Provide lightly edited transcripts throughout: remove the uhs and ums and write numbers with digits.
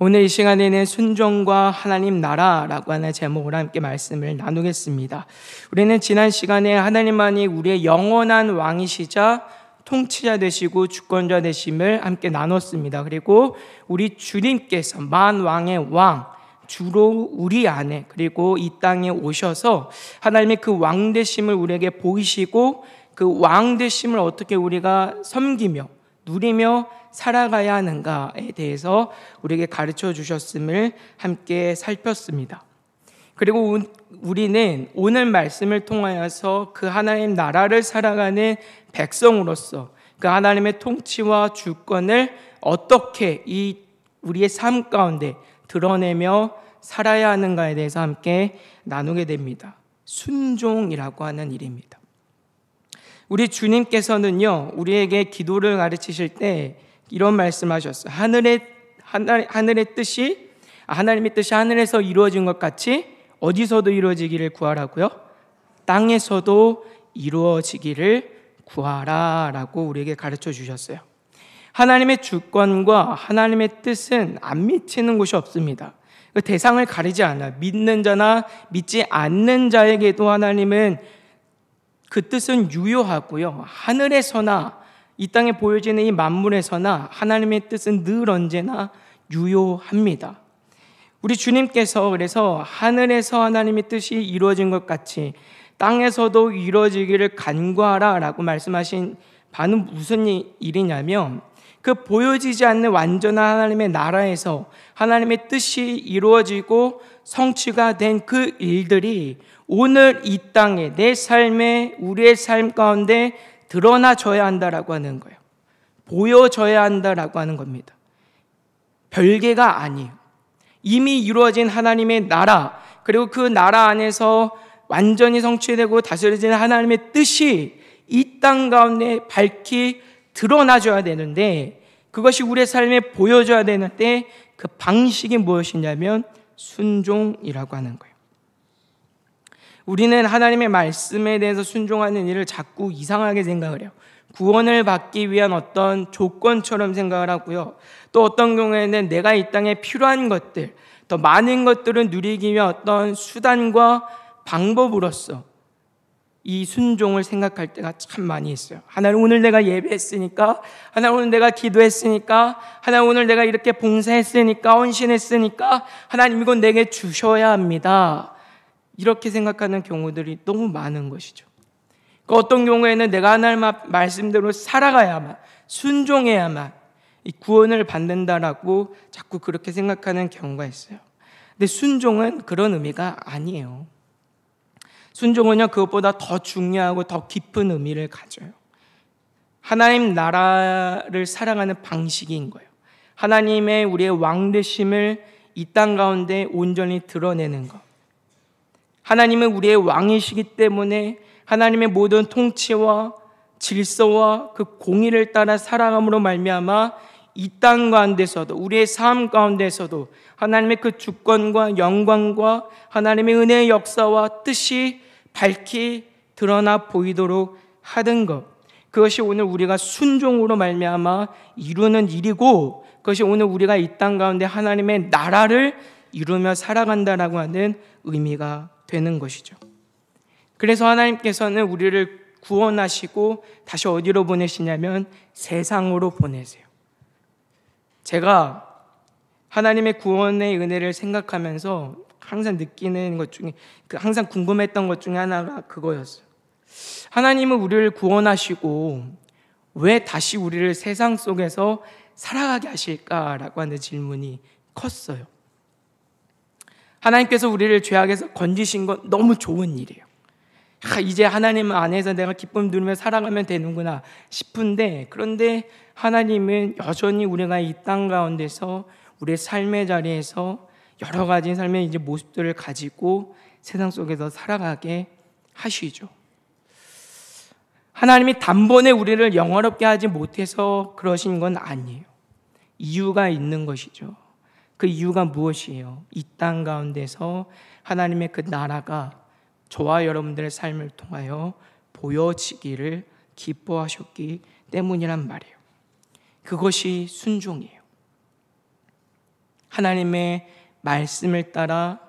오늘 이 시간에는 순종과 하나님 나라라고 하는 제목으로 함께 말씀을 나누겠습니다. 우리는 지난 시간에 하나님만이 우리의 영원한 왕이시자 통치자 되시고 주권자 되심을 함께 나눴습니다. 그리고 우리 주님께서 만왕의 왕, 주로 우리 안에 그리고 이 땅에 오셔서 하나님의 그 왕 되심을 우리에게 보이시고 그 왕 되심을 어떻게 우리가 섬기며 누리며 살아가야 하는가에 대해서 우리에게 가르쳐 주셨음을 함께 살폈습니다. 그리고 우리는 오늘 말씀을 통하여서 그 하나님 나라를 살아가는 백성으로서 그 하나님의 통치와 주권을 어떻게 우리의 삶 가운데 드러내며 살아야 하는가에 대해서 함께 나누게 됩니다. 순종이라고 하는 일입니다. 우리 주님께서는요, 우리에게 기도를 가르치실 때 이런 말씀하셨어요. 하나님의 뜻이 하늘에서 이루어진 것 같이 어디서도 이루어지기를 구하라고요? 땅에서도 이루어지기를 구하라라고 우리에게 가르쳐 주셨어요. 하나님의 주권과 하나님의 뜻은 안 미치는 곳이 없습니다. 그 대상을 가리지 않아요. 믿는 자나 믿지 않는 자에게도 하나님은 그 뜻은 유효하고요. 하늘에서나 이 땅에 보여지는 이 만물에서나 하나님의 뜻은 늘 언제나 유효합니다. 우리 주님께서 그래서 하늘에서 하나님의 뜻이 이루어진 것 같이 땅에서도 이루어지기를 간구하라 라고 말씀하신 바는 무슨 일이냐면 그 보여지지 않는 완전한 하나님의 나라에서 하나님의 뜻이 이루어지고 성취가 된 그 일들이 오늘 이 땅에 내 삶에 우리의 삶 가운데 드러나져야 한다라고 하는 거예요. 보여져야 한다라고 하는 겁니다. 별개가 아니에요. 이미 이루어진 하나님의 나라, 그리고 그 나라 안에서 완전히 성취되고 다스려지는 하나님의 뜻이 이 땅 가운데 밝히 드러나줘야 되는데, 그것이 우리의 삶에 보여줘야 되는데 그 방식이 무엇이냐면 순종이라고 하는 거예요. 우리는 하나님의 말씀에 대해서 순종하는 일을 자꾸 이상하게 생각을 해요. 구원을 받기 위한 어떤 조건처럼 생각을 하고요. 또 어떤 경우에는 내가 이 땅에 필요한 것들, 더 많은 것들을 누리기 위한 어떤 수단과 방법으로서 이 순종을 생각할 때가 참 많이 있어요. 하나님, 오늘 내가 예배했으니까, 하나님, 오늘 내가 기도했으니까, 하나님, 오늘 내가 이렇게 봉사했으니까, 헌신했으니까 하나님 이건 내게 주셔야 합니다. 이렇게 생각하는 경우들이 너무 많은 것이죠. 어떤 경우에는 내가 하나님 말씀대로 살아가야만, 순종해야만 이 구원을 받는다라고 자꾸 그렇게 생각하는 경우가 있어요. 근데 순종은 그런 의미가 아니에요. 순종은요, 그것보다 더 중요하고 더 깊은 의미를 가져요. 하나님 나라를 살아가는 방식인 거예요. 하나님의 우리의 왕 되심을 이 땅 가운데 온전히 드러내는 것. 하나님은 우리의 왕이시기 때문에 하나님의 모든 통치와 질서와 그 공의를 따라 살아감으로 말미암아 이 땅 가운데서도 우리의 삶 가운데서도 하나님의 그 주권과 영광과 하나님의 은혜의 역사와 뜻이 밝히 드러나 보이도록 하는 것, 그것이 오늘 우리가 순종으로 말미암아 이루는 일이고, 그것이 오늘 우리가 이 땅 가운데 하나님의 나라를 이루며 살아간다라고 하는 의미가 되는 것이죠. 그래서 하나님께서는 우리를 구원하시고 다시 어디로 보내시냐면 세상으로 보내세요. 제가 하나님의 구원의 은혜를 생각하면서 항상 느끼는 것 중에, 항상 궁금했던 것 중에 하나가 그거였어요. 하나님은 우리를 구원하시고 왜 다시 우리를 세상 속에서 살아가게 하실까라고 하는 질문이 컸어요. 하나님께서 우리를 죄악에서 건지신 건 너무 좋은 일이에요. 이제 하나님 안에서 내가 기쁨 누리며 살아가면 되는구나 싶은데, 그런데 하나님은 여전히 우리가 이 땅 가운데서 우리의 삶의 자리에서 여러 가지 삶의 이제 모습들을 가지고 세상 속에서 살아가게 하시죠. 하나님이 단번에 우리를 영화롭게 하지 못해서 그러신 건 아니에요. 이유가 있는 것이죠. 그 이유가 무엇이에요? 이 땅 가운데서 하나님의 그 나라가 저와 여러분들의 삶을 통하여 보여지기를 기뻐하셨기 때문이란 말이에요. 그것이 순종이에요. 하나님의 말씀을 따라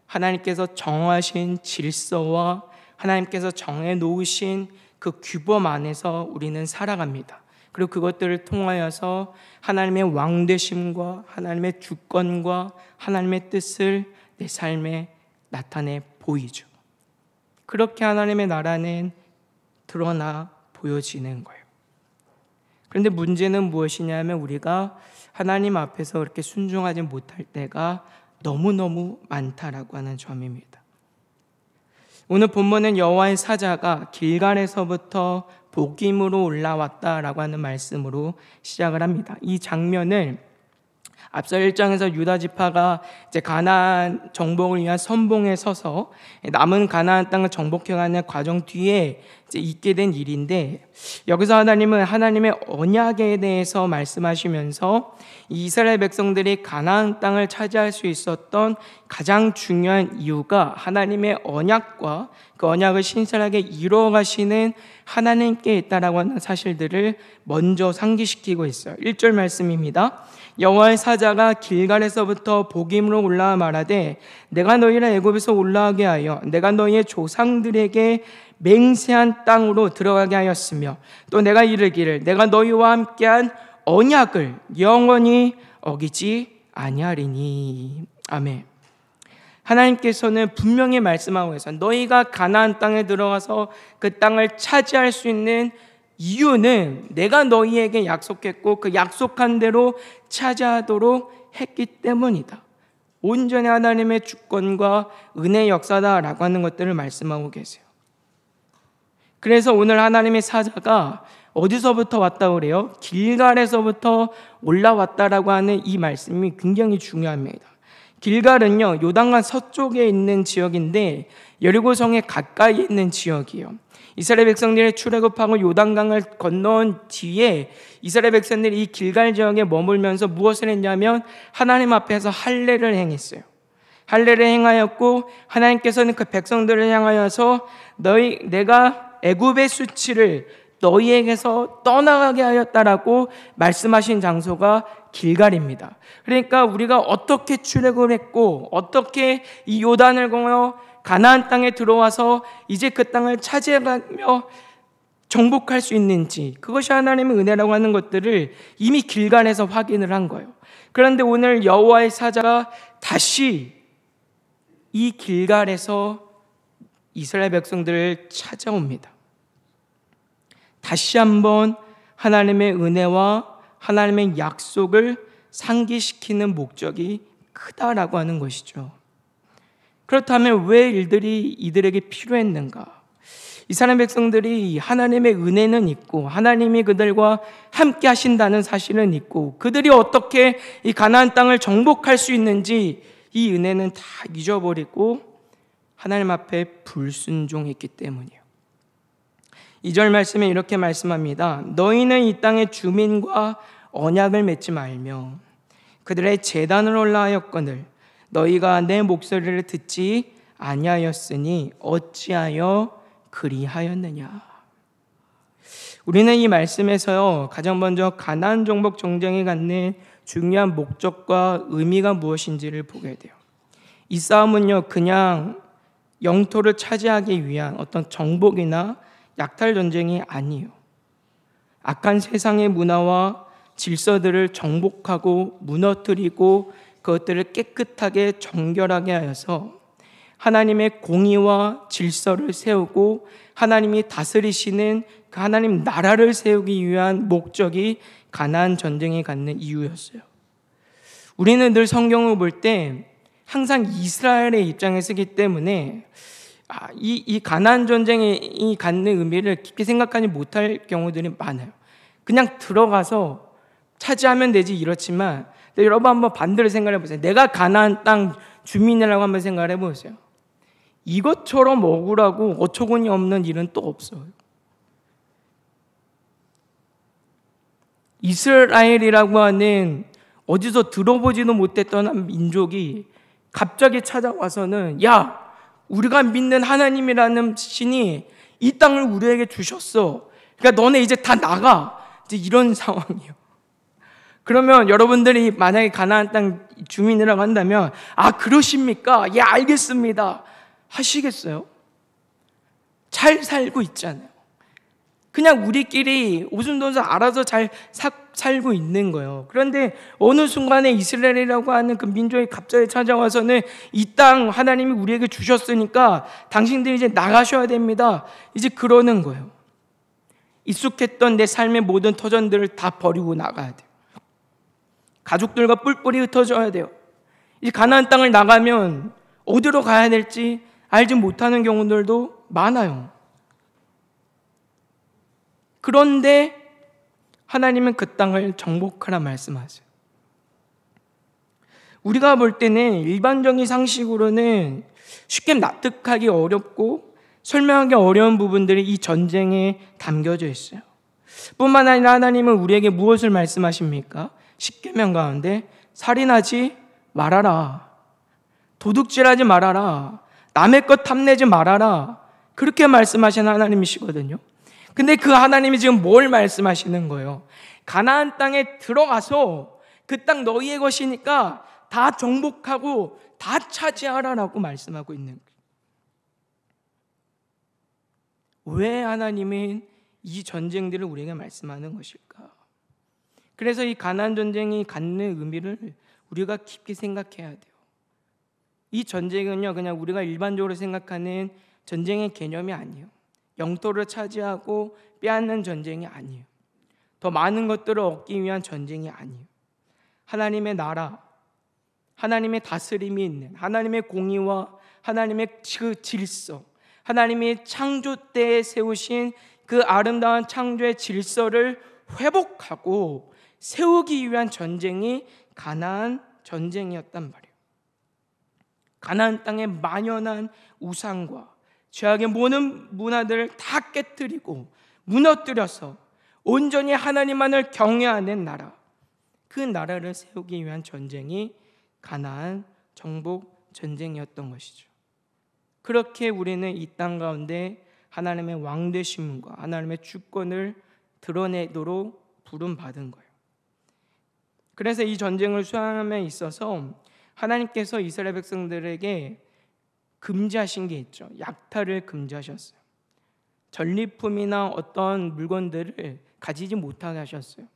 하나님께서 정하신 질서와 하나님께서 정해놓으신 그 규범 안에서 우리는 살아갑니다. 그리고 그것들을 통하여서 하나님의 왕되심과 하나님의 주권과 하나님의 뜻을 내 삶에 나타내 보이죠. 그렇게 하나님의 나라는 드러나 보여지는 거예요. 그런데 문제는 무엇이냐면 우리가 하나님 앞에서 그렇게 순종하지 못할 때가 너무너무 많다라고 하는 점입니다. 오늘 본문은 여호와의 사자가 길갈에서부터 복임으로 올라왔다라고 하는 말씀으로 시작을 합니다. 이 장면을 앞서 1장에서 유다 지파가 이제 가나안 정복을 위한 선봉에 서서 남은 가나안 땅을 정복해가는 과정 뒤에 이제 있게 된 일인데, 여기서 하나님은 하나님의 언약에 대해서 말씀하시면서 이스라엘 백성들이 가나안 땅을 차지할 수 있었던 가장 중요한 이유가 하나님의 언약과 그 언약을 신실하게 이루어가시는 하나님께 있다라고 하는 사실들을 먼저 상기시키고 있어요. 1절 말씀입니다. 여호와의 사자가 길갈에서부터 복임으로 올라와 말하되 내가 너희를 애굽에서 올라가게 하여 내가 너희의 조상들에게 맹세한 땅으로 들어가게 하였으며 또 내가 이르기를 내가 너희와 함께한 언약을 영원히 어기지 아니하리니. 아멘. 하나님께서는 분명히 말씀하고 계세요. 너희가 가나안 땅에 들어가서 그 땅을 차지할 수 있는 이유는 내가 너희에게 약속했고 그 약속한 대로 차지하도록 했기 때문이다. 온전히 하나님의 주권과 은혜의 역사다라고 하는 것들을 말씀하고 계세요. 그래서 오늘 하나님의 사자가 어디서부터 왔다고 그래요? 길갈에서부터 올라왔다라고 하는 이 말씀이 굉장히 중요합니다. 길갈은요, 요단강 서쪽에 있는 지역인데 여리고성에 가까이 있는 지역이에요. 이스라엘 백성들이 출애굽하고 요단강을 건너온 뒤에 이스라엘 백성들이 이 길갈 지역에 머물면서 무엇을 했냐면 하나님 앞에서 할례를 행했어요. 할례를 행하였고 하나님께서는 그 백성들을 향하여서 내가 애굽의 수치를 너희에게서 떠나가게 하였다라고 말씀하신 장소가 길갈입니다. 그러니까 우리가 어떻게 출애굽을 했고 어떻게 이 요단을 건너 가나안 땅에 들어와서 이제 그 땅을 차지해가며 정복할 수 있는지, 그것이 하나님의 은혜라고 하는 것들을 이미 길갈에서 확인을 한 거예요. 그런데 오늘 여호와의 사자가 다시 이 길갈에서 이스라엘 백성들을 찾아옵니다. 다시 한번 하나님의 은혜와 하나님의 약속을 상기시키는 목적이 크다라고 하는 것이죠. 그렇다면 왜 이들에게 필요했는가? 이스라엘 백성들이 하나님의 은혜는 있고 하나님이 그들과 함께 하신다는 사실은 있고 그들이 어떻게 이 가나안 땅을 정복할 수 있는지 이 은혜는 다 잊어버리고 하나님 앞에 불순종했기 때문이에요. 2절 말씀에 이렇게 말씀합니다. 너희는 이 땅의 주민과 언약을 맺지 말며 그들의 제단을 올라하였거늘 너희가 내 목소리를 듣지 아니하였으니 어찌하여 그리하였느냐. 우리는 이 말씀에서요, 가장 먼저 가나안 정복 전쟁에 갖는 중요한 목적과 의미가 무엇인지를 보게 돼요. 이 싸움은요, 그냥 영토를 차지하기 위한 어떤 정복이나 약탈 전쟁이 아니에요. 악한 세상의 문화와 질서들을 정복하고 무너뜨리고 그것들을 깨끗하게 정결하게 하여서 하나님의 공의와 질서를 세우고 하나님이 다스리시는 그 하나님 나라를 세우기 위한 목적이 가나안 전쟁에 갖는 이유였어요. 우리는 늘 성경을 볼 때 항상 이스라엘의 입장에 서기 때문에 이 가나안 전쟁이 갖는 의미를 깊게 생각하지 못할 경우들이 많아요. 그냥 들어가서 차지하면 되지 이렇지만 여러분 한번 반대로 생각해 보세요. 내가 가나안 땅 주민이라고 한번 생각해 보세요. 이것처럼 억울하고 어처구니 없는 일은 또 없어요. 이스라엘이라고 하는 어디서 들어보지도 못했던 민족이 갑자기 찾아와서는 야, 우리가 믿는 하나님이라는 신이 이 땅을 우리에게 주셨어. 그러니까 너네 이제 다 나가. 이제 이런 상황이에요. 그러면 여러분들이 만약에 가나안 땅 주민이라고 한다면 그러십니까? 예, 알겠습니다 하시겠어요? 잘 살고 있잖아요. 그냥 우리끼리 오순도순 알아서 잘 살고 있는 거예요. 그런데 어느 순간에 이스라엘이라고 하는 그 민족이 갑자기 찾아와서는 이 땅 하나님이 우리에게 주셨으니까 당신들이 이제 나가셔야 됩니다. 이제 그러는 거예요. 익숙했던 내 삶의 모든 터전들을 다 버리고 나가야 돼요. 가족들과 뿔뿔이 흩어져야 돼요. 이제 가나안 땅을 나가면 어디로 가야 될지 알지 못하는 경우들도 많아요. 그런데 하나님은 그 땅을 정복하라 말씀하세요. 우리가 볼 때는 일반적인 상식으로는 쉽게 납득하기 어렵고 설명하기 어려운 부분들이 이 전쟁에 담겨져 있어요. 뿐만 아니라 하나님은 우리에게 무엇을 말씀하십니까? 십계명 가운데 살인하지 말아라, 도둑질하지 말아라, 남의 것 탐내지 말아라, 그렇게 말씀하시는 하나님이시거든요. 근데 그 하나님이 지금 뭘 말씀하시는 거예요? 가나안 땅에 들어가서 그 땅 너희의 것이니까 다 정복하고 다 차지하라라고 말씀하고 있는 거예요. 왜 하나님은 이 전쟁들을 우리에게 말씀하는 것일까? 그래서 이 가나안 전쟁이 갖는 의미를 우리가 깊게 생각해야 돼요. 이 전쟁은요, 그냥 우리가 일반적으로 생각하는 전쟁의 개념이 아니에요. 영토를 차지하고 빼앗는 전쟁이 아니에요. 더 많은 것들을 얻기 위한 전쟁이 아니에요. 하나님의 나라, 하나님의 다스림이 있는 하나님의 공의와 하나님의 그 질서, 하나님이 창조 때에 세우신 그 아름다운 창조의 질서를 회복하고 세우기 위한 전쟁이 가나안 전쟁이었단 말이에요. 가나안 땅에 만연한 우상과 죄악의 모든 문화들을 다 깨뜨리고 무너뜨려서 온전히 하나님만을 경외하는 나라, 그 나라를 세우기 위한 전쟁이 가나안 정복 전쟁이었던 것이죠. 그렇게 우리는 이 땅 가운데 하나님의 왕 되심과 하나님의 주권을 드러내도록 부름받은 거예요. 그래서 이 전쟁을 수행함에 있어서 하나님께서 이스라엘 백성들에게 금지하신 게 있죠. 약탈을 금지하셨어요. 전리품이나 어떤 물건들을 가지지 못하게 하셨어요.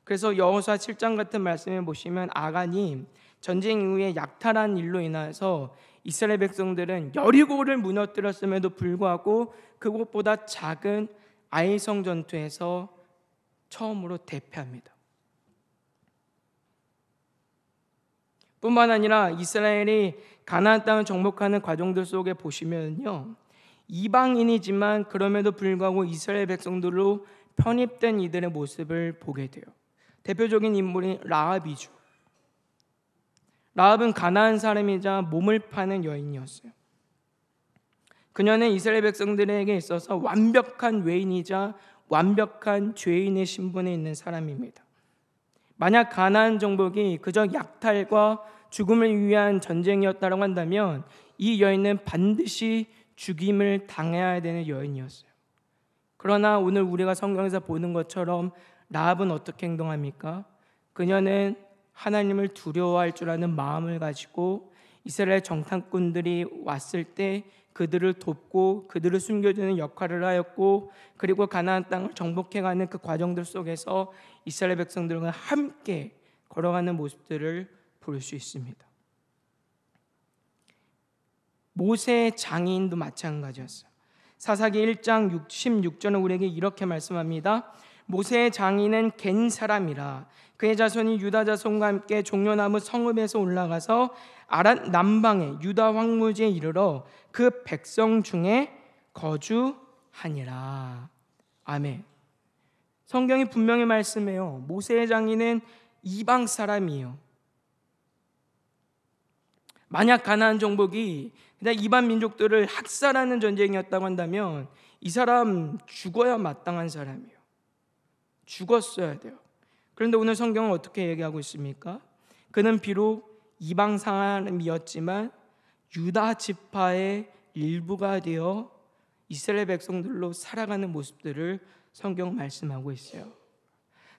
그래서 여호수아 7장 같은 말씀에 보시면 아간이 전쟁 이후에 약탈한 일로 인해서 이스라엘 백성들은 여리고를 무너뜨렸음에도 불구하고 그것보다 작은 아이성 전투에서 처음으로 대패합니다. 뿐만 아니라 이스라엘이 가나안 땅을 정복하는 과정들 속에 보시면요, 이방인이지만 그럼에도 불구하고 이스라엘 백성들로 편입된 이들의 모습을 보게 돼요. 대표적인 인물이 라합이죠. 라합은 가나안 사람이자 몸을 파는 여인이었어요. 그녀는 이스라엘 백성들에게 있어서 완벽한 외인이자 완벽한 죄인의 신분에 있는 사람입니다. 만약 가나안 정복이 그저 약탈과 죽음을 위한 전쟁이었다고 한다면 이 여인은 반드시 죽임을 당해야 되는 여인이었어요. 그러나 오늘 우리가 성경에서 보는 것처럼 라합은 어떻게 행동합니까? 그녀는 하나님을 두려워할 줄 아는 마음을 가지고 이스라엘 정탐꾼들이 왔을 때 그들을 돕고 그들을 숨겨주는 역할을 하였고, 그리고 가나안 땅을 정복해가는 그 과정들 속에서 이스라엘 백성들과 함께 걸어가는 모습들을 볼 수 있습니다. 모세의 장인도 마찬가지였어요. 사사기 1장 16절은 우리에게 이렇게 말씀합니다. 모세의 장인은 겐 사람이라 그의 자손이 유다 자손과 함께 종려나무 성읍에서 올라가서 아랏 남방의 유다 황무지에 이르러 그 백성 중에 거주하니라. 아멘. 성경이 분명히 말씀해요. 모세의 장인은 이방 사람이에요. 만약 가나안 정복이 그냥 이방 민족들을 학살하는 전쟁이었다고 한다면 이 사람 죽어야 마땅한 사람이에요. 죽었어야 돼요. 그런데 오늘 성경은 어떻게 얘기하고 있습니까? 그는 비록 이방 사람이었지만 유다 지파의 일부가 되어 이스라엘 백성들로 살아가는 모습들을 성경 말씀하고 있어요.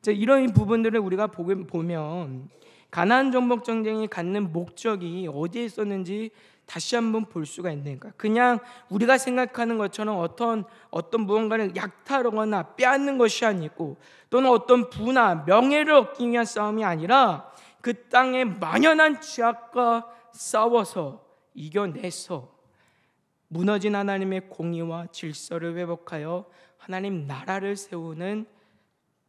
이런 부분들을 우리가 보면 가나안 정복 전쟁이 갖는 목적이 어디에 있었는지 다시 한번 볼 수가 있는 거야. 그냥 우리가 생각하는 것처럼 어떤 무언가를 약탈하거나 빼앗는 것이 아니고, 또는 어떤 부나 명예를 얻기 위한 싸움이 아니라 그 땅의 만연한 죄악과 싸워서 이겨내서 무너진 하나님의 공의와 질서를 회복하여 하나님 나라를 세우는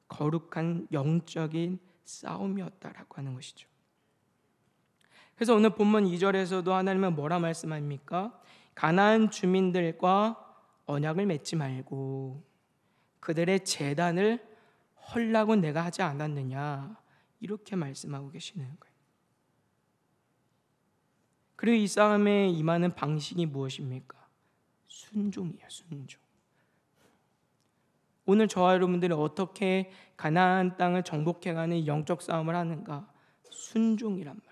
거룩한 영적인 싸움이었다라고 하는 것이죠. 그래서 오늘 본문 2절에서도 하나님은 뭐라 말씀합니까? 가나안 주민들과 언약을 맺지 말고 그들의 제단을 헐라고 내가 하지 않았느냐, 이렇게 말씀하고 계시는 거예요. 그리고 이 싸움에 임하는 방식이 무엇입니까? 순종이에요. 순종. 오늘 저와 여러분들이 어떻게 가나안 땅을 정복해가는 영적 싸움을 하는가? 순종이란 말이에요.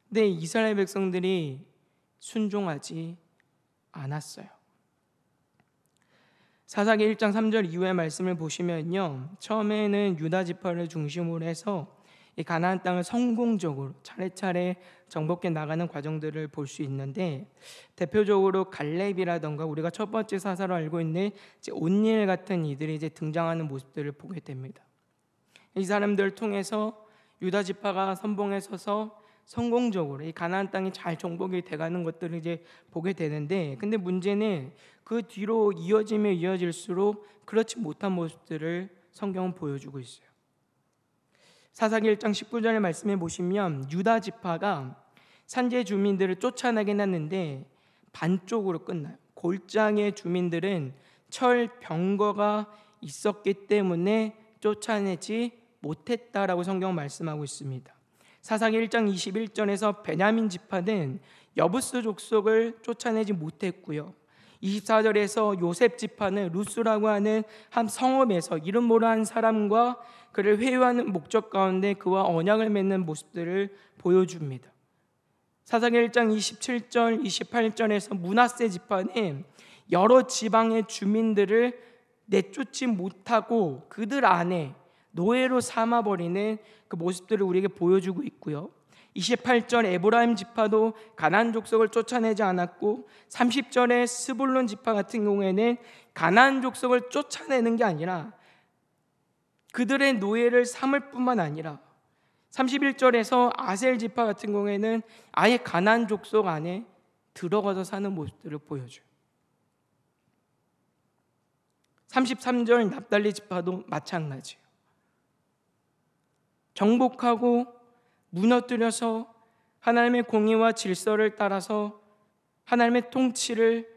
근데 이스라엘 백성들이 순종하지 않았어요. 사사기 1장 3절 이후의 말씀을 보시면요, 처음에는 유다 지파를 중심으로 해서 이 가나안 땅을 성공적으로 차례차례 정복해 나가는 과정들을 볼 수 있는데, 대표적으로 갈렙이라던가 우리가 첫 번째 사사로 알고 있는 온니엘 같은 이들이 이제 등장하는 모습들을 보게 됩니다. 이 사람들을 통해서 유다 지파가 선봉에 서서 성공적으로 이 가나안 땅이 잘 정복이 돼가는 것들을 이제 보게 되는데, 근데 문제는 그 뒤로 이어지면 이어질수록 그렇지 못한 모습들을 성경은 보여주고 있어요. 사사기 1장 19절의 말씀에 보시면 유다 지파가 산지의 주민들을 쫓아내긴 했는데 반쪽으로 끝나요. 골장의 주민들은 철 병거가 있었기 때문에 쫓아내지 못했다라고 성경은 말씀하고 있습니다. 사사기 1장 21절에서 베냐민 지파는 여부스 족속을 쫓아내지 못했고요. 24절에서 요셉 지파는 루스라고 하는 한 성읍에서 이름 모르는 사람과 그를 회유하는 목적 가운데 그와 언약을 맺는 모습들을 보여줍니다. 사사기 1장 27절 28절에서 므낫세 지파는 여러 지방의 주민들을 내쫓지 못하고 그들 안에 노예로 삼아버리는 그 모습들을 우리에게 보여주고 있고요. 28절 에브라임 지파도 가나안 족속을 쫓아내지 않았고, 30절의 스불론 지파 같은 경우에는 가나안 족속을 쫓아내는 게 아니라 그들의 노예를 삼을 뿐만 아니라 31절에서 아셀 지파 같은 경우에는 아예 가나안 족속 안에 들어가서 사는 모습들을 보여줘요. 33절 납달리 지파도 마찬가지예요. 정복하고 무너뜨려서 하나님의 공의와 질서를 따라서 하나님의 통치를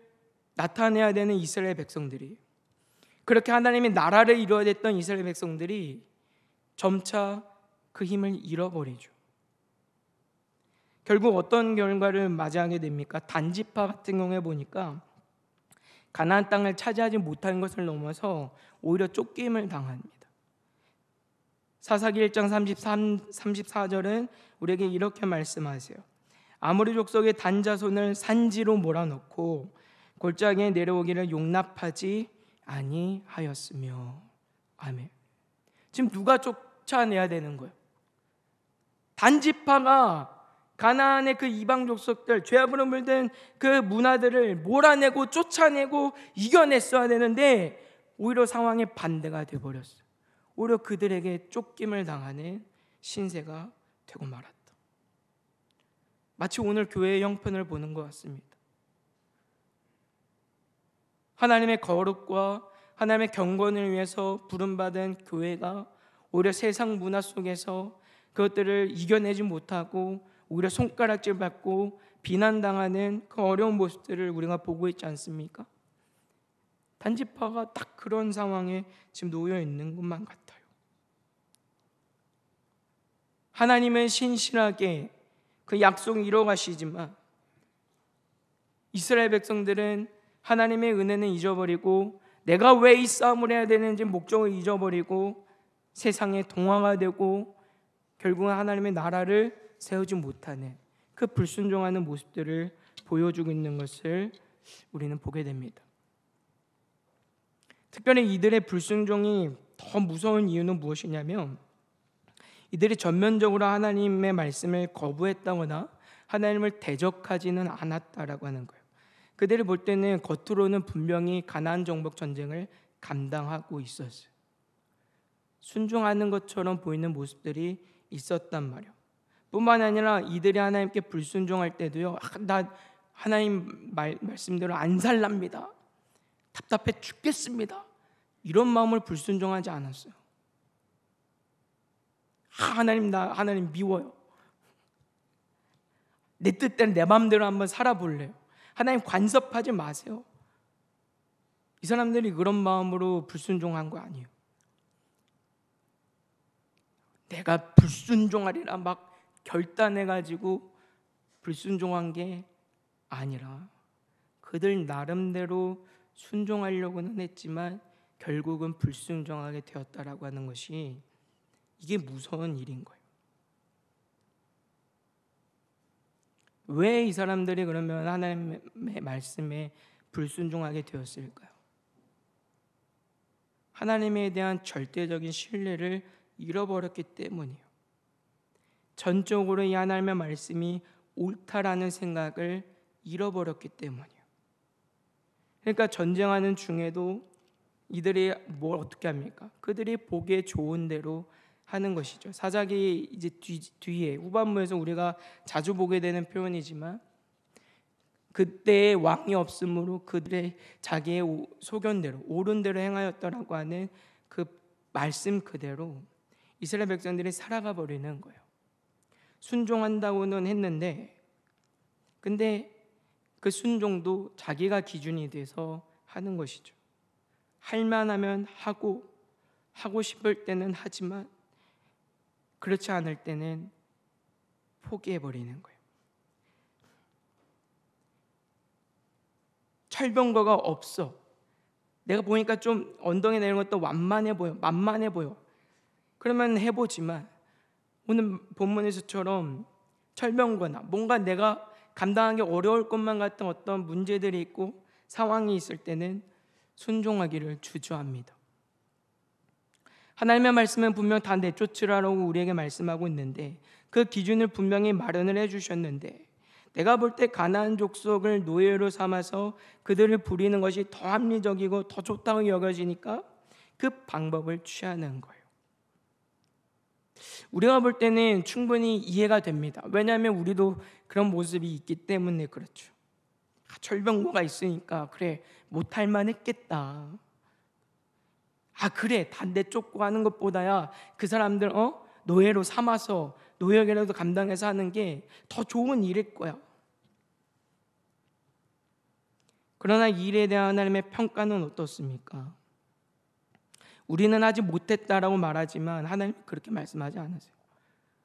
나타내야 되는 이스라엘 백성들이, 그렇게 하나님의 나라를 이루어야 됐던 이스라엘 백성들이 점차 그 힘을 잃어버리죠. 결국 어떤 결과를 맞이하게 됩니까? 단지파 같은 경우에 보니까 가나안 땅을 차지하지 못하는 것을 넘어서 오히려 쫓김을 당합니다. 사사기 1장 34절은 우리에게 이렇게 말씀하세요. 아모리 족속의 단자손을 산지로 몰아넣고 골짜기에 내려오기를 용납하지 아니하였으며. 아멘. 지금 누가 쫓아내야 되는 거예요? 단지파가 가나안의 그 이방 족속들, 죄악으로 물든 그 문화들을 몰아내고 쫓아내고 이겨냈어야 되는데 오히려 상황이 반대가 되어버렸어요. 오히려 그들에게 쫓김을 당하는 신세가 되고 말았다. 마치 오늘 교회의 형편을 보는 것 같습니다. 하나님의 거룩과 하나님의 경건을 위해서 부름받은 교회가 오히려 세상 문화 속에서 그것들을 이겨내지 못하고 오히려 손가락질 받고 비난당하는 그 어려운 모습들을 우리가 보고 있지 않습니까? 단지파가 딱 그런 상황에 지금 놓여 있는 것만 같아요. 하나님은 신실하게 그 약속을 이뤄가시지만 이스라엘 백성들은 하나님의 은혜는 잊어버리고 내가 왜 이 싸움을 해야 되는지 목적을 잊어버리고 세상에 동화가 되고 결국은 하나님의 나라를 세우지 못하는 그 불순종하는 모습들을 보여주고 있는 것을 우리는 보게 됩니다. 특별히 이들의 불순종이 더 무서운 이유는 무엇이냐면 이들이 전면적으로 하나님의 말씀을 거부했다거나 하나님을 대적하지는 않았다라고 하는 거예요. 그들이 볼 때는 겉으로는 분명히 가나안 정복 전쟁을 감당하고 있었어요. 순종하는 것처럼 보이는 모습들이 있었단 말이에요. 뿐만 아니라 이들이 하나님께 불순종할 때도요, 나 하나님 말씀대로 안 살랍니다, 답답해 죽겠습니다, 이런 마음을 불순종하지 않았어요. 하나님, 나 하나님 미워요, 내 뜻대로 내 마음대로 한번 살아볼래요, 하나님 간섭하지 마세요. 이 사람들이 그런 마음으로 불순종한 거 아니에요. 내가 불순종하리라 막 결단해가지고 불순종한 게 아니라 그들 나름대로 순종하려고는 했지만 결국은 불순종하게 되었다라고 하는 것이, 이게 무서운 일인 거예요. 왜 이 사람들이 그러면 하나님의 말씀에 불순종하게 되었을까요? 하나님에 대한 절대적인 신뢰를 잃어버렸기 때문이에요. 전적으로 이 하나님의 말씀이 옳다라는 생각을 잃어버렸기 때문이에요. 그러니까 전쟁하는 중에도 이들이 뭘 어떻게 합니까? 그들이 보기에 좋은 대로 하는 것이죠. 사사기 이제 뒤에 후반부에서 우리가 자주 보게 되는 표현이지만, 그때의 왕이 없으므로 그들의 자기의 소견대로 옳은 대로 행하였다라고 하는 그 말씀 그대로 이스라엘 백성들이 살아가 버리는 거예요. 순종한다고는 했는데, 근데 그 순종도 자기가 기준이 돼서 하는 것이죠. 할만하면 하고 싶을 때는 하지만 그렇지 않을 때는 포기해버리는 거예요. 철병거가 없어, 내가 보니까 좀 엉덩이 내는 것도 만만해 보여, 그러면 해보지만 오늘 본문에서처럼 철병거나 뭔가 내가 감당하기 어려울 것만 같은 어떤 문제들이 있고 상황이 있을 때는 순종하기를 주저합니다. 하나님의 말씀은 분명 다 내쫓으라고 우리에게 말씀하고 있는데, 그 기준을 분명히 마련을 해주셨는데, 내가 볼 때 가나안 족속을 노예로 삼아서 그들을 부리는 것이 더 합리적이고 더 좋다고 여겨지니까 그 방법을 취하는 거예요. 우리가 볼 때는 충분히 이해가 됩니다. 왜냐하면 우리도 그런 모습이 있기 때문에 그렇죠. 철병거가 있으니까 그래, 못할 만했겠다, 그래, 단대 쫓고 하는 것보다야 그 사람들 노예로 삼아서 노역이라도 감당해서 하는 게 더 좋은 일일 거야. 그러나 이 일에 대한 하나님의 평가는 어떻습니까? 우리는 하지 못했다라고 말하지만 하나님은 그렇게 말씀하지 않으세요.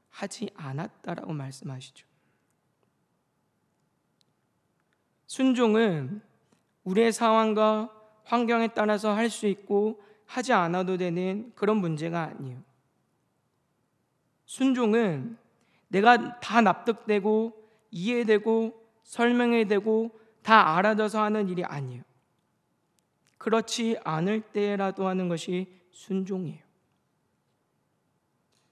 하지 않았다라고 말씀하시죠. 순종은 우리의 상황과 환경에 따라서 할 수 있고 하지 않아도 되는 그런 문제가 아니에요. 순종은 내가 다 납득되고 이해되고 설명해되고 다 알아져서 하는 일이 아니에요. 그렇지 않을 때라도 하는 것이 순종이에요.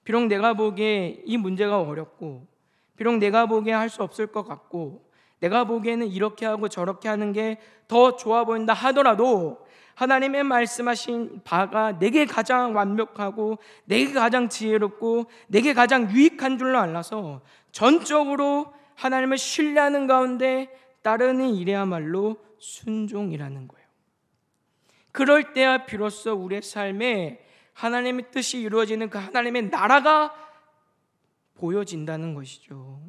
비록 내가 보기에 이 문제가 어렵고, 비록 내가 보기에 할 수 없을 것 같고, 내가 보기에는 이렇게 하고 저렇게 하는 게 더 좋아 보인다 하더라도 하나님의 말씀하신 바가 내게 가장 완벽하고 내게 가장 지혜롭고 내게 가장 유익한 줄로 알아서 전적으로 하나님을 신뢰하는 가운데 따르는 일이야말로 순종이라는 거예요. 그럴 때야 비로소 우리의 삶에 하나님의 뜻이 이루어지는 그 하나님의 나라가 보여진다는 것이죠.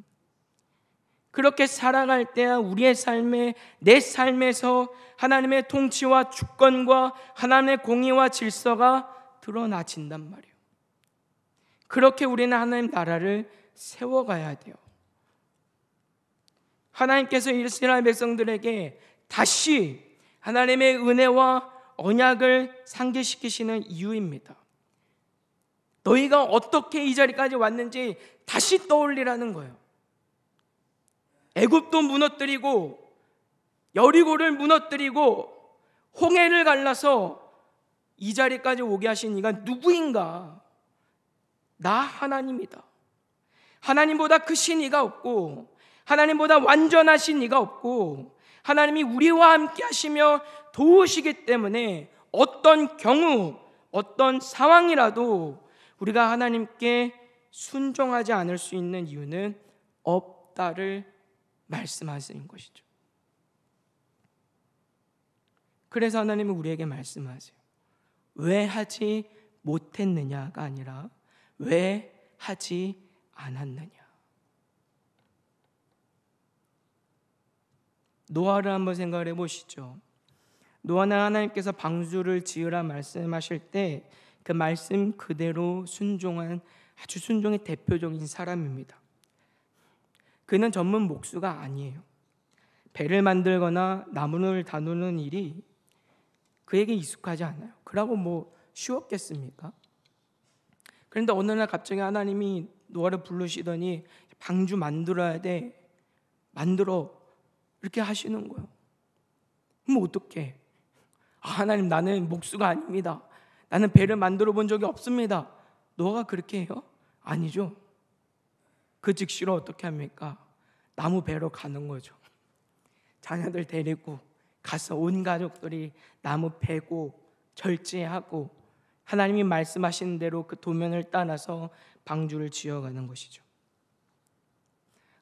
그렇게 살아갈 때야 우리의 삶에, 내 삶에서 하나님의 통치와 주권과 하나님의 공의와 질서가 드러나진단 말이에요. 그렇게 우리는 하나님 나라를 세워가야 돼요. 하나님께서 이스라엘 백성들에게 다시 하나님의 은혜와 언약을 상기시키시는 이유입니다. 너희가 어떻게 이 자리까지 왔는지 다시 떠올리라는 거예요. 애굽도 무너뜨리고 여리고를 무너뜨리고 홍해를 갈라서 이 자리까지 오게 하신 이가 누구인가? 나 하나님이다. 하나님보다 크신 이가 없고, 하나님보다 완전하신 이가 없고, 하나님이 우리와 함께 하시며 도우시기 때문에 어떤 경우, 어떤 상황이라도 우리가 하나님께 순종하지 않을 수 있는 이유는 없다를 말씀하시는 것이죠. 그래서 하나님은 우리에게 말씀하세요. 왜 하지 못했느냐가 아니라 왜 하지 않았느냐. 노아를 한번 생각을 해보시죠. 노아는 하나님께서 방주를 지으라 말씀하실 때 그 말씀 그대로 순종한 아주 순종의 대표적인 사람입니다. 그는 전문 목수가 아니에요. 배를 만들거나 나무를 다루는 일이 그에게 익숙하지 않아요. 그러고 뭐 쉬웠겠습니까? 그런데 어느 날 갑자기 하나님이 노아를 부르시더니 방주 만들어야 돼, 만들어, 이렇게 하시는 거예요. 그럼 어떡해? 하나님, 나는 목수가 아닙니다. 나는 배를 만들어 본 적이 없습니다. 노아가 그렇게 해요? 아니죠. 그 즉시로 어떻게 합니까? 나무 배로 가는 거죠. 자녀들 데리고 가서 온 가족들이 나무 베고 절제하고 하나님이 말씀하신 대로 그 도면을 따라서 방주를 지어가는 것이죠.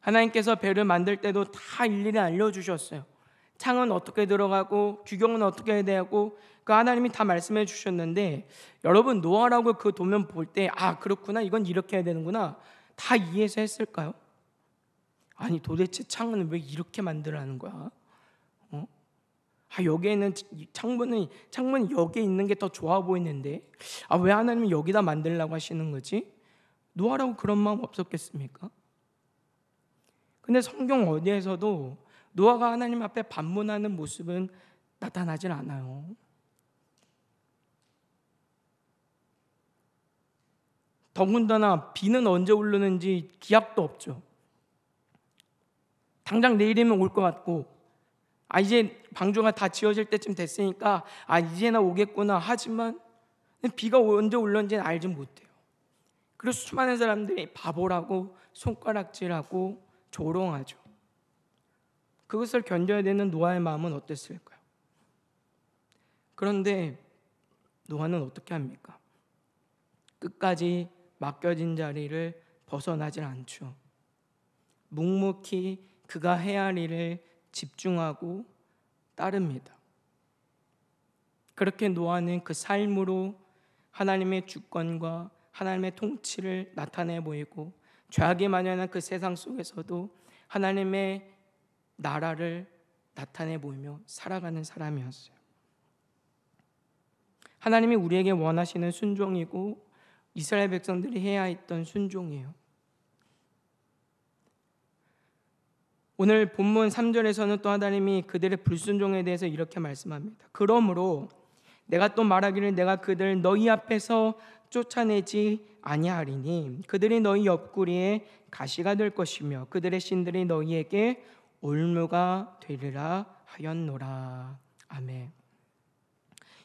하나님께서 배를 만들 때도 다 일일이 알려주셨어요. 창은 어떻게 들어가고 규격은 어떻게 해야 되고 그 하나님이 다 말씀해 주셨는데, 여러분 노아라고 그 도면 볼 때 그렇구나, 이건 이렇게 해야 되는구나, 다 이해해서 했을까요? 아니, 도대체 창은 왜 이렇게 만들라는 거야? 여기에는 창문이 여기에 있는 게 더 좋아 보이는데 왜 하나님이 여기다 만들려고 하시는 거지? 노아라고 그런 마음 없었겠습니까? 근데 성경 어디에서도 노아가 하나님 앞에 반문하는 모습은 나타나질 않아요. 더군다나 비는 언제 오르는지 기약도 없죠. 당장 내일이면 올 것 같고, 이제 방주가 다 지어질 때쯤 됐으니까 이제나 오겠구나 하지만 비가 언제 올는지는 알지 못해요. 그리고 수많은 사람들이 바보라고 손가락질하고 조롱하죠. 그것을 견뎌야 되는 노아의 마음은 어땠을까요? 그런데 노아는 어떻게 합니까? 끝까지 맡겨진 자리를 벗어나질 않죠. 묵묵히 그가 해야 할 일을 집중하고 따릅니다. 그렇게 노아는 그 삶으로 하나님의 주권과 하나님의 통치를 나타내 보이고, 죄악이 만연한 그 세상 속에서도 하나님의 나라를 나타내 보이며 살아가는 사람이었어요. 하나님이 우리에게 원하시는 순종이고 이스라엘 백성들이 해야 했던 순종이에요. 오늘 본문 3절에서는 또 하나님이 그들의 불순종에 대해서 이렇게 말씀합니다. 그러므로 내가 또 말하기를 내가 그들을 너희 앞에서 쫓아내지 아니하리니 그들이 너희 옆구리에 가시가 될 것이며 그들의 신들이 너희에게 올무가 되리라 하였노라. 아멘.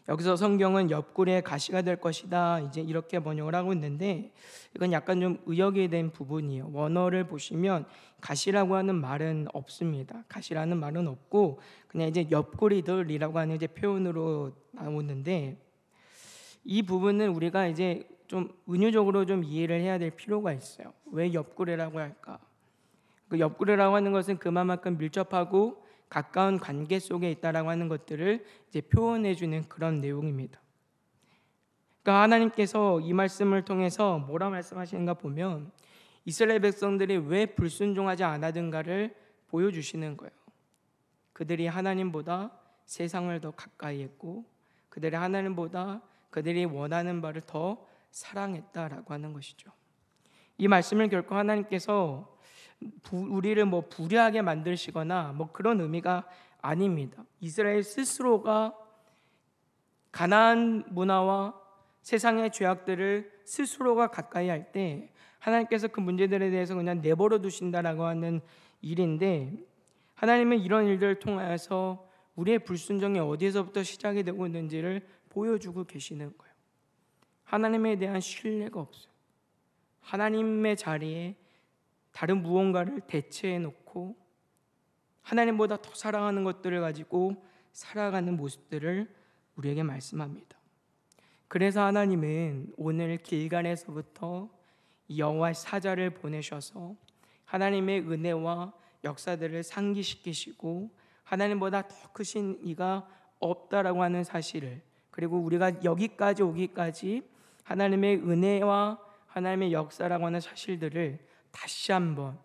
여기서 성경은 옆구리에 가시가 될 것이다 이제 이렇게 번역을 하고 있는데, 이건 약간 좀 의역이 된 부분이에요. 원어를 보시면 가시라고 하는 말은 없습니다. 가시라는 말은 없고 그냥 이제 옆구리들이라고 하는 이제 표현으로 나오는데, 이 부분은 우리가 이제 좀 은유적으로 좀 이해를 해야 될 필요가 있어요. 왜 옆구리라고 할까? 그 옆구리라고 하는 것은 그만큼 밀접하고 가까운 관계 속에 있다라고 하는 것들을 이제 표현해 주는 그런 내용입니다. 그러니까 하나님께서 이 말씀을 통해서 뭐라 말씀하시는가 보면 이스라엘 백성들이 왜 불순종하지 않았는가를 보여주시는 거예요. 그들이 하나님보다 세상을 더 가까이 했고 그들이 하나님보다 그들이 원하는 바를 더 사랑했다라고 하는 것이죠. 이 말씀을 결코 하나님께서 우리를 불의하게 만드시거나 그런 의미가 아닙니다. 이스라엘 스스로가 가나안 문화와 세상의 죄악들을 스스로가 가까이 할 때 하나님께서 그 문제들에 대해서 그냥 내버려 두신다라고 하는 일인데, 하나님은 이런 일들을 통하여서 우리의 불순종이 어디에서부터 시작이 되고 있는지를 보여주고 계시는 거예요. 하나님에 대한 신뢰가 없어요. 하나님의 자리에 다른 무언가를 대체해 놓고 하나님보다 더 사랑하는 것들을 가지고 살아가는 모습들을 우리에게 말씀합니다. 그래서 하나님은 오늘 길갈에서부터 여호와의 사자를 보내셔서 하나님의 은혜와 역사들을 상기시키시고 하나님보다 더 크신 이가 없다라고 하는 사실을, 그리고 우리가 여기까지 오기까지 하나님의 은혜와 하나님의 역사라고 하는 사실들을 다시 한번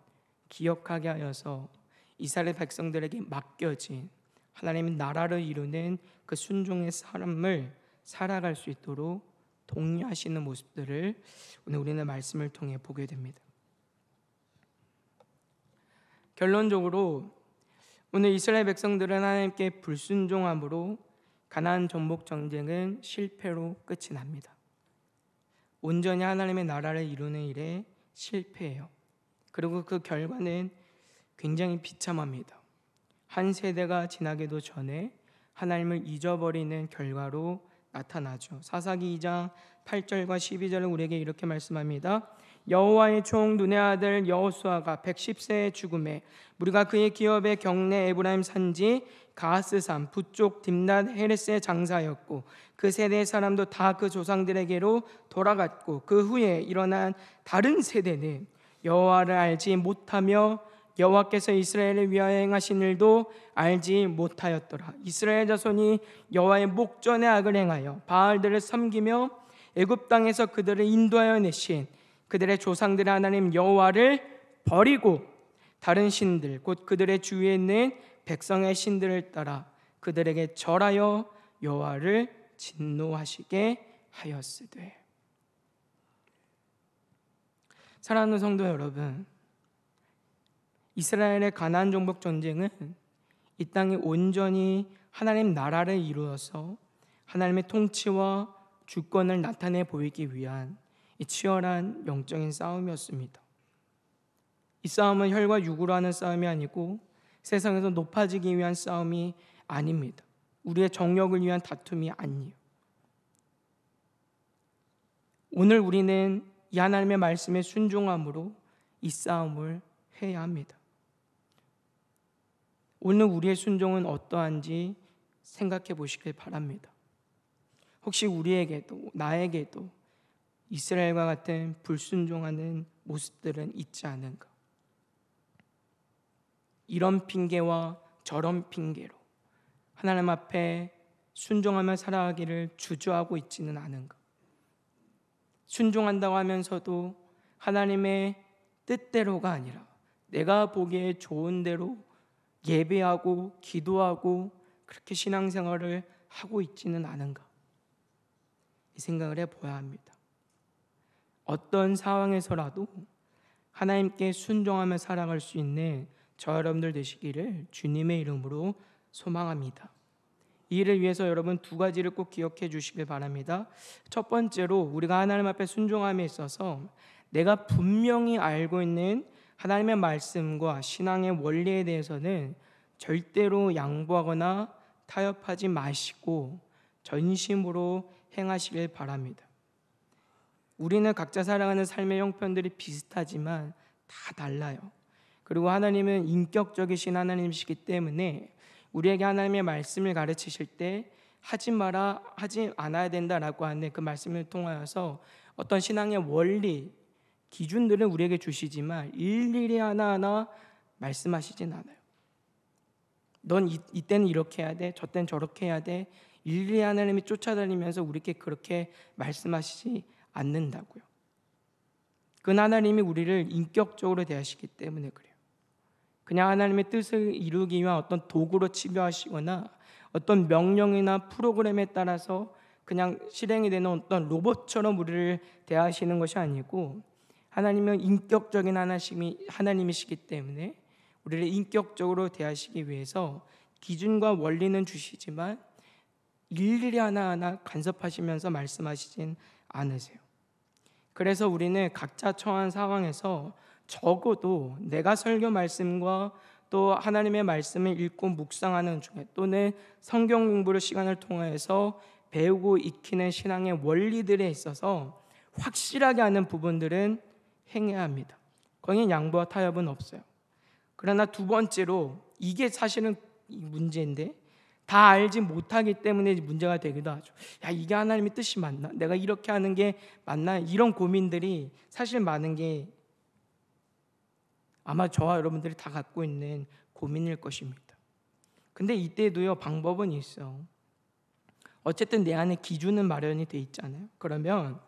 기억하게 하여서 이스라엘 백성들에게 맡겨진 하나님의 나라를 이루는 그 순종의 삶을 살아갈 수 있도록 독려하시는 모습들을 오늘 우리는 말씀을 통해 보게 됩니다. 결론적으로 오늘 이스라엘 백성들은 하나님께 불순종함으로 가나안 정복 전쟁은 실패로 끝이 납니다. 온전히 하나님의 나라를 이루는 일에 실패해요. 그리고 그 결과는 굉장히 비참합니다. 한 세대가 지나기도 전에 하나님을 잊어버리는 결과로 나타나죠. 사사기 2장 8절과 12절을 우리에게 이렇게 말씀합니다. 여호와의 종 눈의 아들 여호수아가 110세의 죽음에 우리가 그의 기업의 경내 에브라임 산지 가스산 북쪽 딥낫 헤레스의 장사였고 그 세대의 사람도 다 그 조상들에게로 돌아갔고 그 후에 일어난 다른 세대는 여호와를 알지 못하며 여호와께서 이스라엘을 위하여 행하신 일도 알지 못하였더라. 이스라엘 자손이 여호와의 목전에 악을 행하여 바알들을 섬기며 애굽 땅에서 그들을 인도하여 내신 그들의 조상들의 하나님 여호와를 버리고 다른 신들 곧 그들의 주위에 있는 백성의 신들을 따라 그들에게 절하여 여호와를 진노하시게 하였으되. 사랑하는 성도 여러분, 이스라엘의 가나안 정복 전쟁은 이 땅이 온전히 하나님 나라를 이루어서 하나님의 통치와 주권을 나타내 보이기 위한 이 치열한 영적인 싸움이었습니다. 이 싸움은 혈과 육으로 하는 싸움이 아니고 세상에서 높아지기 위한 싸움이 아닙니다. 우리의 정력을 위한 다툼이 아니에요. 오늘 우리는 이 하나님의 말씀에 순종함으로 이 싸움을 해야 합니다. 오늘 우리의 순종은 어떠한지 생각해 보시길 바랍니다. 혹시 우리에게도 나에게도 이스라엘과 같은 불순종하는 모습들은 있지 않은가? 이런 핑계와 저런 핑계로 하나님 앞에 순종하며 살아가기를 주저하고 있지는 않은가? 순종한다고 하면서도 하나님의 뜻대로가 아니라 내가 보기에 좋은 대로 예배하고 기도하고 그렇게 신앙생활을 하고 있지는 않은가? 이 생각을 해봐야 합니다. 어떤 상황에서라도 하나님께 순종하며 살아갈 수 있는 저 여러분들 되시기를 주님의 이름으로 소망합니다. 이 일을 위해서 여러분 두 가지를 꼭 기억해 주시길 바랍니다. 첫 번째로 우리가 하나님 앞에 순종함에 있어서 내가 분명히 알고 있는 하나님의 말씀과 신앙의 원리에 대해서는 절대로 양보하거나 타협하지 마시고 전심으로 행하시길 바랍니다. 우리는 각자 살아가는 삶의 형편들이 비슷하지만 다 달라요. 그리고 하나님은 인격적이신 하나님이시기 때문에 우리에게 하나님의 말씀을 가르치실 때 하지 마라, 하지 않아야 된다라고 하는 그 말씀을 통하여서 어떤 신앙의 원리, 기준들은 우리에게 주시지만 일일이 하나하나 말씀하시진 않아요. 넌 이때는 이렇게 해야 돼, 저때는 저렇게 해야 돼. 일일이 하나님이 쫓아다니면서 우리에게 그렇게 말씀하시지 않는다고요. 그 하나님이 우리를 인격적으로 대하시기 때문에 그래요. 그냥 하나님의 뜻을 이루기 위한 어떤 도구로 치료하시거나 어떤 명령이나 프로그램에 따라서 그냥 실행이 되는 어떤 로봇처럼 우리를 대하시는 것이 아니고 하나님은 인격적인 하나님이시기 때문에 우리를 인격적으로 대하시기 위해서 기준과 원리는 주시지만 일일이 하나하나 간섭하시면서 말씀하시진 않으세요. 그래서 우리는 각자 처한 상황에서 적어도 내가 설교 말씀과 또 하나님의 말씀을 읽고 묵상하는 중에 또는 성경 공부를 시간을 통해서 배우고 익히는 신앙의 원리들에 있어서 확실하게 아는 부분들은 행해야 합니다. 거기에 양보와 타협은 없어요. 그러나 두 번째로, 이게 사실은 문제인데 다 알지 못하기 때문에 문제가 되기도 하죠. 야, 이게 하나님의 뜻이 맞나? 내가 이렇게 하는 게 맞나? 이런 고민들이 사실 많은 게 아마 저와 여러분들이 다 갖고 있는 고민일 것입니다. 근데 이때도요, 방법은 있어. 어쨌든 내 안에 기준은 마련이 돼 있잖아요. 그러면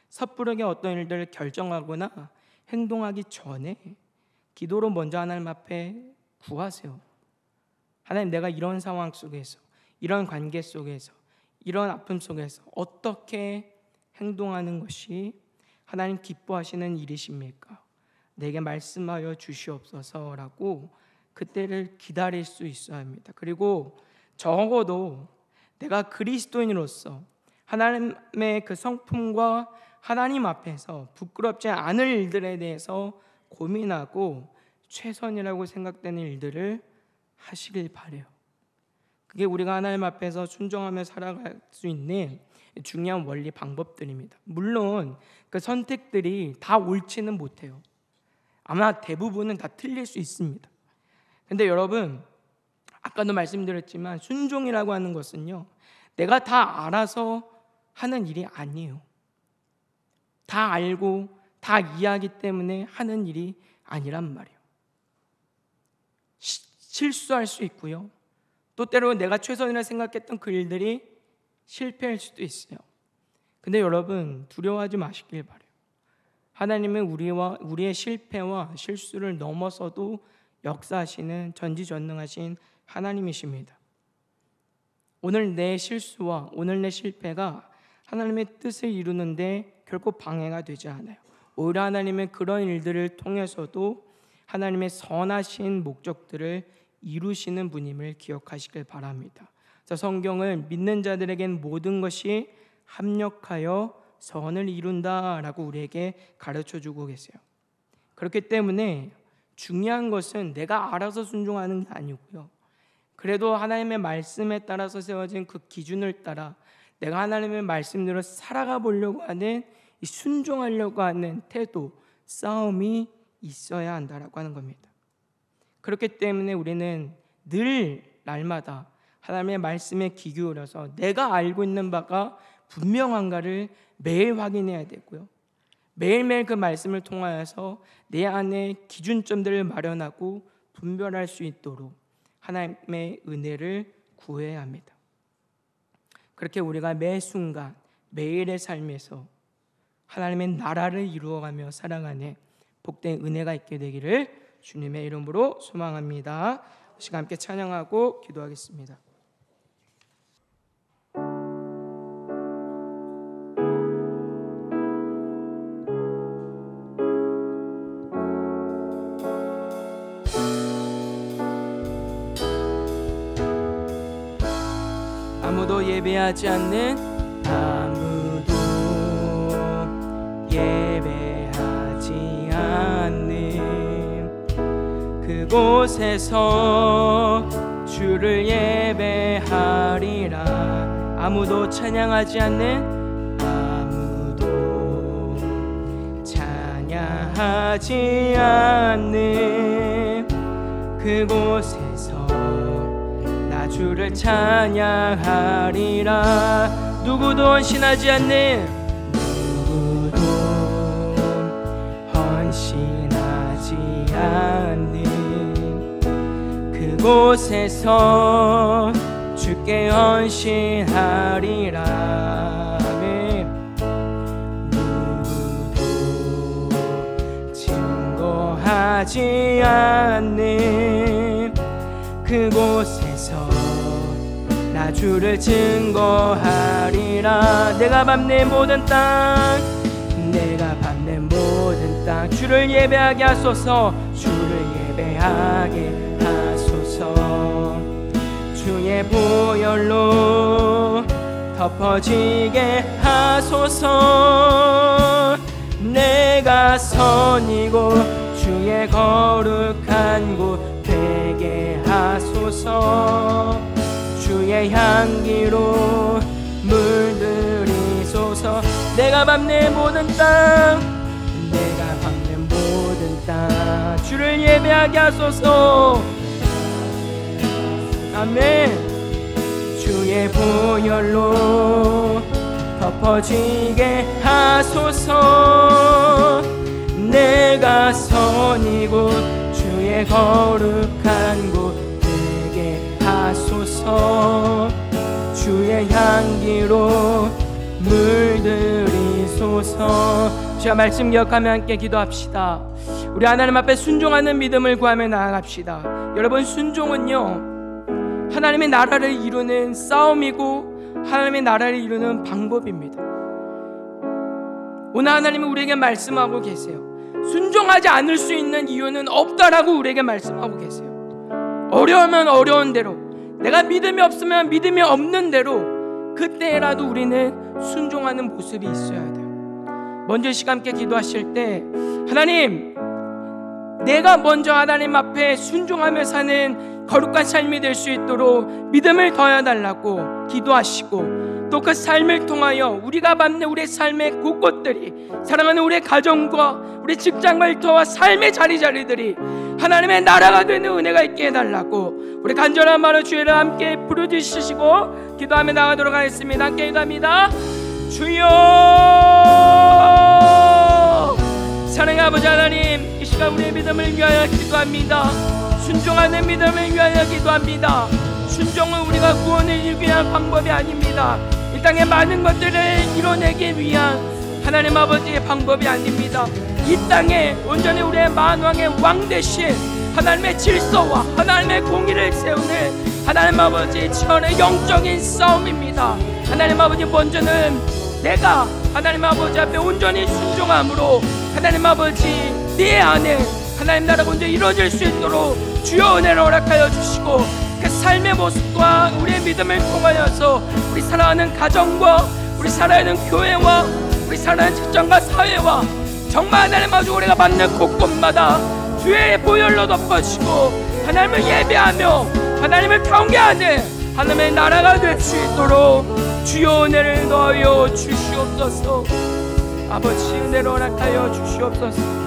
섣부르게 어떤 일들을 결정하거나 행동하기 전에 기도로 먼저 하나님 앞에 구하세요. 하나님, 내가 이런 상황 속에서, 이런 관계 속에서, 이런 아픔 속에서 어떻게 행동하는 것이 하나님 기뻐하시는 일이십니까? 내게 말씀하여 주시옵소서라고 그때를 기다릴 수 있어야 합니다. 그리고 적어도 내가 그리스도인으로서 하나님의 그 성품과 하나님 앞에서 부끄럽지 않을 일들에 대해서 고민하고 최선이라고 생각되는 일들을 하시길 바래요. 그게 우리가 하나님 앞에서 순종하며 살아갈 수 있는 중요한 원리 방법들입니다. 물론 그 선택들이 다 옳지는 못해요. 아마 대부분은 다 틀릴 수 있습니다. 근데 여러분, 아까도 말씀드렸지만 순종이라고 하는 것은요, 내가 다 알아서 하는 일이 아니에요. 다 알고 다 이해하기 때문에 하는 일이 아니란 말이에요. 실수할 수 있고요, 또 때로 내가 최선이라 생각했던 그 일들이 실패할 수도 있어요. 근데 여러분, 두려워하지 마시길 바라요. 하나님은 우리의 실패와 실수를 넘어서도 역사하시는 전지전능하신 하나님이십니다. 오늘 내 실수와 오늘 내 실패가 하나님의 뜻을 이루는데 결코 방해가 되지 않아요. 오히려 하나님은 그런 일들을 통해서도 하나님의 선하신 목적들을 이루시는 분임을 기억하시길 바랍니다. 성경은 믿는 자들에겐 모든 것이 합력하여 선을 이룬다라고 우리에게 가르쳐주고 계세요. 그렇기 때문에 중요한 것은 내가 알아서 순종하는 게 아니고요, 그래도 하나님의 말씀에 따라서 세워진 그 기준을 따라 내가 하나님의 말씀대로 살아가 보려고 하는, 이 순종하려고 하는 태도, 싸움이 있어야 한다라고 하는 겁니다. 그렇기 때문에 우리는 늘 날마다 하나님의 말씀에 귀 기울여서 내가 알고 있는 바가 분명한가를 매일 확인해야 되고요, 매일매일 그 말씀을 통하여서 내 안에 기준점들을 마련하고 분별할 수 있도록 하나님의 은혜를 구해야 합니다. 그렇게 우리가 매 순간 매일의 삶에서 하나님의 나라를 이루어가며 살아가는 복된 은혜가 있게 되기를 주님의 이름으로 소망합니다. 시간 함께 찬양하고 기도하겠습니다. 아무도 예배하지 않는, 아무도 예배하지 않는 그곳에서 주를 예배하리라. 아무도 찬양하지 않는, 아무도 찬양하지 않는 그곳에서 주를 찬양하리라. 누구도 헌신하지 않는, 누구도 헌신하지 않는 그곳에서 주께 헌신하리라. 누구도 증거하지 않는 그곳에서 나 주를 증거하리라. 내가 밟는 모든 땅, 내가 밟는 모든 땅 주를 예배하게 하소서. 주를 예배하게 하소서. 주의 보혈로 덮어지게 하소서. 내가 선이고 주의 거룩한 곳 되게 하소서. 주의 향기로 물 내가 밟는 모든 땅, 내가 밟는 모든 땅 주를 예배하게 하소서. 아멘. 주의 보혈로 덮어지게 하소서. 내가 선 이곳 주의 거룩한 곳 되게 하소서. 주의 향기로 물들이소서. 자, 말씀 기억하며 함께 기도합시다. 우리 하나님 앞에 순종하는 믿음을 구하며 나아갑시다. 여러분, 순종은요 하나님의 나라를 이루는 싸움이고 하나님의 나라를 이루는 방법입니다. 오늘 하나님은 우리에게 말씀하고 계세요. 순종하지 않을 수 있는 이유는 없다라고 우리에게 말씀하고 계세요. 어려우면 어려운 대로, 내가 믿음이 없으면 믿음이 없는 대로 그때라도 우리는 순종하는 모습이 있어야 돼요. 먼저 이 시간 함께 기도하실 때 하나님, 내가 먼저 하나님 앞에 순종하며 사는 거룩한 삶이 될 수 있도록 믿음을 더해달라고 기도하시고, 또 그 삶을 통하여 우리가 받는 우리의 삶의 곳곳들이, 사랑하는 우리의 가정과 우리 직장과 일터와 삶의 자리자리들이 하나님의 나라가 되는 은혜가 있게 해달라고 우리 간절한 마음으로 주의를 함께 부르짖으시고 기도하며 나가도록 하겠습니다. 함께 기도합니다. 주여, 사랑의 아버지 하나님, 이 시간 우리의 믿음을 위하여 기도합니다. 순종하는 믿음을 위하여 기도합니다. 순종은 우리가 구원을 이루기 위한 방법이 아닙니다. 이 땅의 많은 것들을 이뤄내기 위한 하나님 아버지의 방법이 아닙니다. 이 땅에 온전히 우리의 만왕의 왕 대신 하나님의 질서와 하나님의 공의를 세우는 하나님 아버지의 치열의 영적인 싸움입니다. 하나님 아버지, 먼저는 내가 하나님 아버지 앞에 온전히 순종함으로 하나님 아버지 네 안에 하나님 나라가 온전히 이루어질 수 있도록 주여 은혜를 허락하여 주시고, 그 삶의 모습과 우리의 믿음을 통하여서 우리 사랑하는 가정과 우리 살아가는 교회와 우리 살아가는 직장과 사회와 정말 하나님 아버지 우리가 받는 곳곳마다 주의 보혈로 덮어주시고 하나님을 예배하며 하나님을 경외하는 하나님의 나라가 될 수 있도록 주여 은혜를 넣어 주시옵소서. 아버지, 은혜를 허락하여 주시옵소서.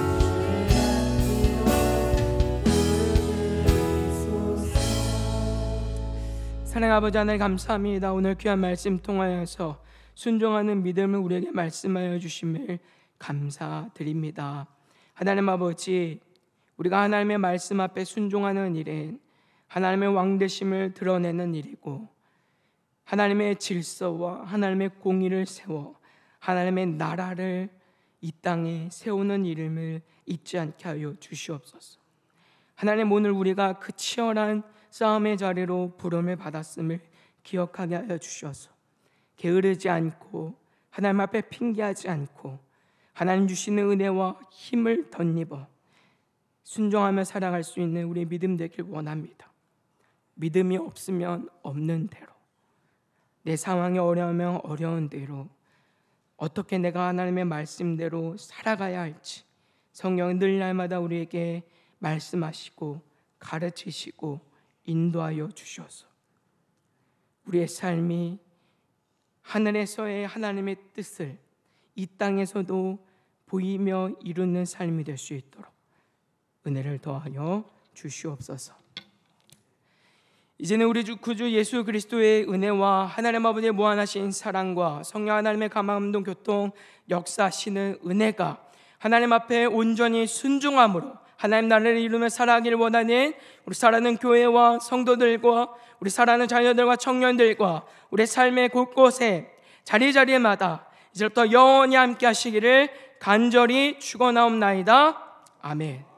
사랑의 아버지 하나님, 감사합니다. 오늘 귀한 말씀 통하여서 순종하는 믿음을 우리에게 말씀하여 주심을 감사드립니다. 하나님 아버지, 우리가 하나님의 말씀 앞에 순종하는 일은 하나님의 왕되심을 드러내는 일이고, 하나님의 질서와 하나님의 공의를 세워 하나님의 나라를 이 땅에 세우는 이름을 잊지 않게 하여 주시옵소서. 하나님, 오늘 우리가 그 치열한 싸움의 자리로 부름을 받았음을 기억하게 하여 주셔서 게으르지 않고 하나님 앞에 핑계하지 않고 하나님 주시는 은혜와 힘을 덧입어 순종하며 살아갈 수 있는 우리의 믿음 되길 원합니다. 믿음이 없으면 없는 대로, 내 상황이 어려우면 어려운 대로, 어떻게 내가 하나님의 말씀대로 살아가야 할지 성경은 늘 날마다 우리에게 말씀하시고 가르치시고 인도하여 주셔서 우리의 삶이 하늘에서의 하나님의 뜻을 이 땅에서도 보이며 이루는 삶이 될 수 있도록 은혜를 더하여 주시옵소서. 이제는 우리 주 구주 예수 그리스도의 은혜와 하나님 아버지의 무한하신 사랑과 성령 하나님의 감화감동 교통 역사하시는 은혜가 하나님 앞에 온전히 순종함으로 하나님 나라를 이루며 살아가기를 원하는 우리 살아가는 교회와 성도들과 우리 살아가는 자녀들과 청년들과 우리 삶의 곳곳에 자리자리마다 이제부터 영원히 함께 하시기를 간절히 축원하옵나이다. 아멘.